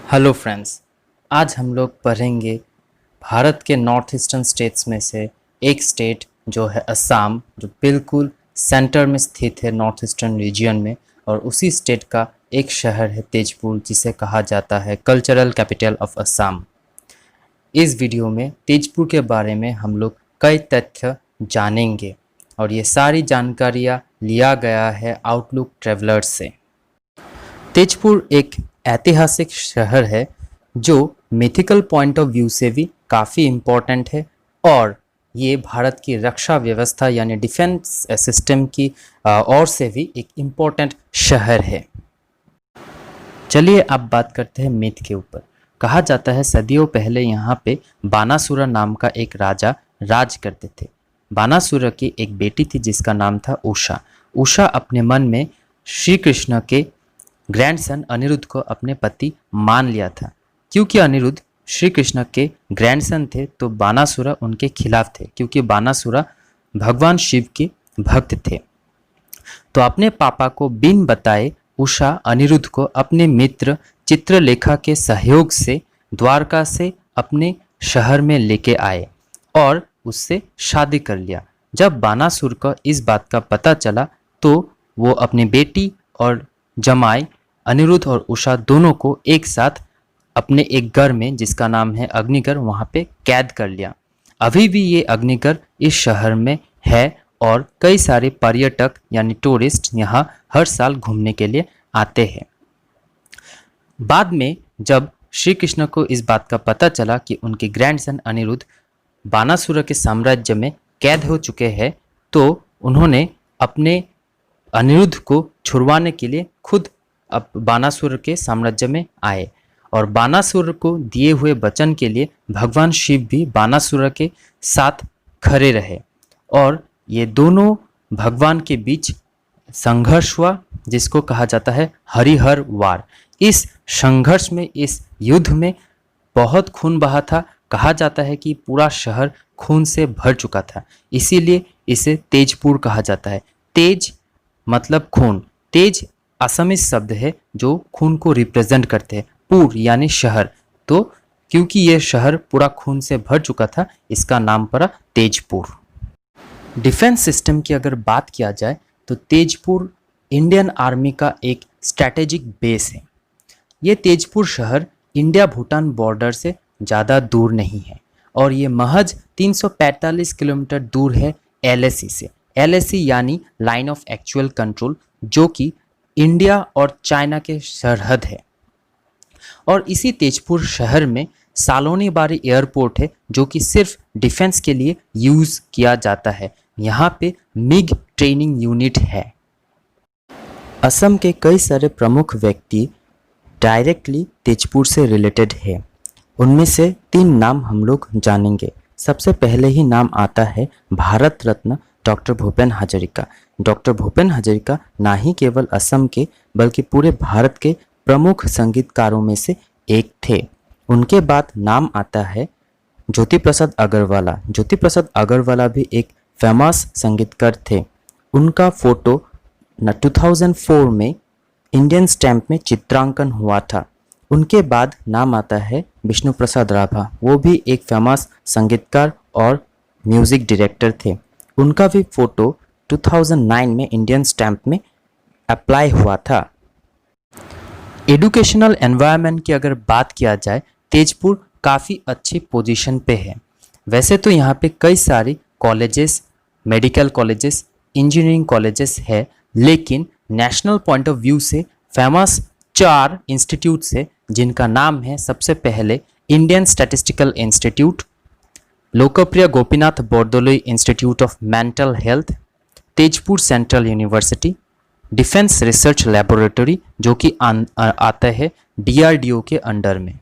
Hello friends, आज हम लोग पढ़ेंगे भारत के नॉर्थ ईस्टर्न स्टेट्स में से एक स्टेट जो है असम, जो बिल्कुल सेंटर में स्थित है नॉर्थ ईस्टर्न रीजियन में। और उसी स्टेट का एक शहर है तेजपुर, जिसे कहा जाता है कल्चरल कैपिटल ऑफ असम। इस वीडियो में तेजपुर के बारे में हम लोग कई तथ्य जानेंगे और ये सारी जानकारियाँ लिया गया है आउटलुक ट्रेवलर्स से। तेजपुर एक ऐतिहासिक शहर है जो मिथिकल पॉइंट ऑफ व्यू से भी काफ़ी इम्पोर्टेंट है और ये भारत की रक्षा व्यवस्था यानी डिफेंस सिस्टम की ओर से भी एक इम्पोर्टेंट शहर है। चलिए अब बात करते हैं मिथ के ऊपर। कहा जाता है सदियों पहले यहाँ पे बानासुर नाम का एक राजा राज करते थे। बानासुर की एक बेटी थी जिसका नाम था उषा। उषा अपने मन में श्री कृष्ण के ग्रैंडसन अनिरुद्ध को अपने पति मान लिया था। क्योंकि अनिरुद्ध श्री कृष्ण के ग्रैंडसन थे तो बानासुर उनके खिलाफ थे, क्योंकि बानासुर भगवान शिव के भक्त थे। तो अपने पापा को बिन बताए उषा अनिरुद्ध को अपने मित्र चित्रलेखा के सहयोग से द्वारका से अपने शहर में लेके आए और उससे शादी कर लिया। जब बानासुर को इस बात का पता चला तो वो अपनी बेटी और जमाई अनिरुद्ध और उषा दोनों को एक साथ अपने एक घर में, जिसका नाम है अग्निगर, वहाँ पे कैद कर लिया। अभी भी ये अग्निगर इस शहर में है और कई सारे पर्यटक यानी टूरिस्ट यहाँ हर साल घूमने के लिए आते हैं। बाद में जब श्री कृष्ण को इस बात का पता चला कि उनके ग्रैंडसन अनिरुद्ध बानासुर के साम्राज्य में कैद हो चुके हैं, तो उन्होंने अपने अनिरुद्ध को छुड़वाने के लिए खुद अब बानासुर के साम्राज्य में आए और बानासुर को दिए हुए वचन के लिए भगवान शिव भी बानासुर के साथ खड़े रहे और ये दोनों भगवान के बीच संघर्ष हुआ, जिसको कहा जाता है हरिहर वार। इस संघर्ष में, इस युद्ध में बहुत खून बहा था। कहा जाता है कि पूरा शहर खून से भर चुका था, इसीलिए इसे तेजपुर कहा जाता है। तेज मतलब खून। तेज असमीज शब्द है जो खून को रिप्रेजेंट करते हैं। पुर यानी शहर, तो क्योंकि ये शहर पूरा खून से भर चुका था इसका नाम पड़ा तेजपुर। डिफेंस सिस्टम की अगर बात किया जाए तो तेजपुर इंडियन आर्मी का एक स्ट्रैटेजिक बेस है। ये तेजपुर शहर इंडिया भूटान बॉर्डर से ज़्यादा दूर नहीं है और ये महज 345 किलोमीटर दूर है LAC से। LAC यानी लाइन ऑफ एक्चुअल कंट्रोल, जो कि इंडिया और चाइना के सरहद है। और इसी तेजपुर शहर में सालोनी बारी एयरपोर्ट है जो कि सिर्फ डिफेंस के लिए यूज़ किया जाता है। यहाँ पे मिग ट्रेनिंग यूनिट है। असम के कई सारे प्रमुख व्यक्ति डायरेक्टली तेजपुर से रिलेटेड है। उनमें से 3 नाम हम लोग जानेंगे। सबसे पहले ही नाम आता है भारत रत्न डॉक्टर भूपेन हजारिका। डॉक्टर भूपेन हजारिका ना ही केवल असम के बल्कि पूरे भारत के प्रमुख संगीतकारों में से एक थे। उनके बाद नाम आता है ज्योति प्रसाद अग्रवाला। ज्योति प्रसाद अग्रवाला भी एक फेमस संगीतकार थे। उनका फोटो 2004 में इंडियन स्टैम्प में चित्रांकन हुआ था। उनके बाद नाम आता है विष्णु प्रसाद राभा। वो भी एक फेमस संगीतकार और म्यूजिक डायरेक्टर थे। उनका भी फोटो 2009 में इंडियन स्टैम्प में अप्लाई हुआ था। एजुकेशनल एनवायरनमेंट की अगर बात किया जाए, तेजपुर काफ़ी अच्छी पोजीशन पे है। वैसे तो यहाँ पे कई सारी colleges, medical colleges, engineering colleges है, लेकिन नेशनल पॉइंट ऑफ व्यू से फेमस 4 इंस्टीट्यूट्स है, जिनका नाम है सबसे पहले इंडियन स्टैटिस्टिकल इंस्टीट्यूट, लोकप्रिय Gopinath Bordoloi institute of mental health, Tezpur central university, defence research laboratory जो कि आता है DRDO के अंडर में।